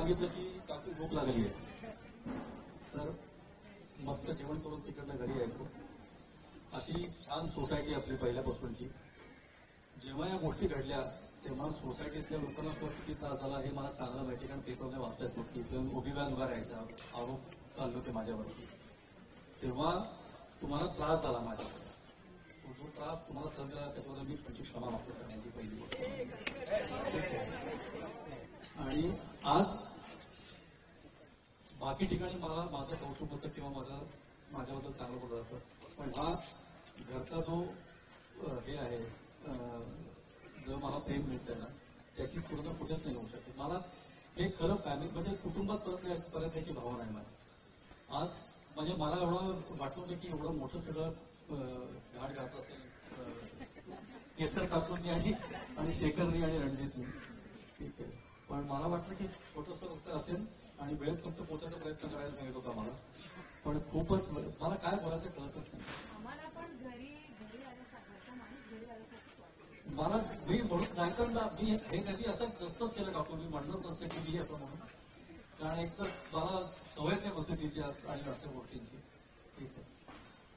सांगितलं की काकू भूक लागली आहे, तर मस्त जेवण करून तिकडनं घरी यायचो. अशी छान सोसायटी आपली पहिल्यापासूनची. जेव्हा या गोष्टी घडल्या तेव्हा सोसायटीतल्या लोकांना सुद्धा किती त्रास झाला हे मला चांगलं माहिती, कारण पेपरमध्ये वाचायचो की उभी व्यान उभा राहायचा, आरोप चालले होते माझ्यावरती. तेव्हा तुम्हाला त्रास झाला माझ्याकडे, तो जो त्रास तुम्हाला सहन झाला त्याच्यावर मी तुमची क्षमा मागतो करण्याची पहिली गोष्ट. आणि आज बाकी ठिकाणी मला माझं कौतुक होतं किंवा माझ्याबद्दल चांगलं बोललं जातं, पण हा घरचा जो हे आहे, जो मला प्रेम मिळतंय ना, त्याची पूर्ण कुठेच नाही होऊ शकते. मला हे खरं फॅमिली म्हणजे कुटुंबात परत याची भावना आहे मला. आज म्हणजे मला एवढं वाटलं होतं की एवढं मोठं सगळं झाड घालत असेल केसर काकूंनी आणि शेखरनी आणि रणजितनी, ठीक आहे, पण मला वाटलं की छोटंसं फक्त असेल आणि वेळेत फक्त पोहोचायचा प्रयत्न करायला सांगित होता मला. पण खूपच मला काय बोलायचं कळतच नाही. मला मी म्हणून नाहीतर ना, मी हे कधी असं नसतंच केलं काकू, मी म्हणलंच नसतं की मी असं म्हणून, कारण एक तर मला सवयच नाही बसतीची आणि अशा गोष्टींची, ठीक आहे.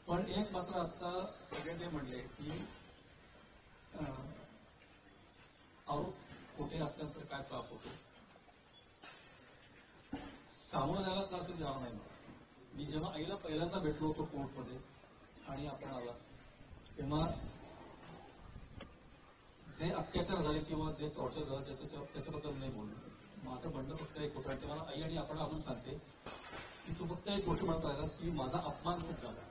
पण एक मात्र आता सगळे जे म्हणले की आरोप खोटे असल्यानंतर काय त्रास होतो, सामोरं जायला त्रास कधी झाला नाही मला. मी जेव्हा आईला पहिल्यांदा भेटलो होतो कोर्टमध्ये आणि आपण आला तेव्हा जे अत्याचार झाले किंवा जे टॉर्चर झालं त्याच्याबद्दल नाही बोललो. माझं म्हणणं फक्त एक होतं, ते मला आई आणि आपण आणून सांगते की तू फक्त एक गोष्ट म्हणत राहिलास की माझा अपमान खूप झाला.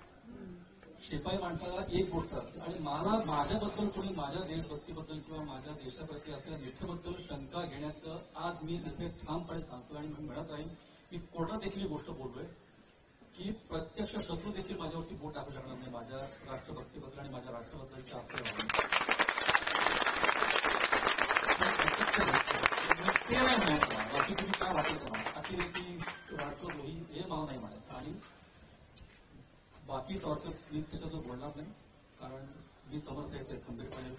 शिपाई माणसाला एक गोष्ट असते आणि मला माझ्याबद्दल कोणी माझ्या देशभक्तीबद्दल किंवा माझ्या देशाप्रती असलेल्या निष्ठेबद्दल शंका घेण्याचं आज मी इथे ठामपणे सांगतो आणि मी म्हणत राहीन की कोर्टात देखील गोष्ट बोललोय की प्रत्यक्ष शत्रू देखील माझ्यावरती बोट टाकू शकणार नाही माझ्या राष्ट्रभक्तीबद्दल आणि माझ्या राष्ट्राबद्दलच्या असलेल्या ते नाही म्हणायचं. बाकी तुम्ही काय वाटत राहा अतिरेकी राष्ट्रद्रोही हे मला नाही म्हणायचं. आणि बाकी टॉर्चर मी त्याच्यात बोलणार नाही, कारण मी समर्थ आहे ते खंबीरपणे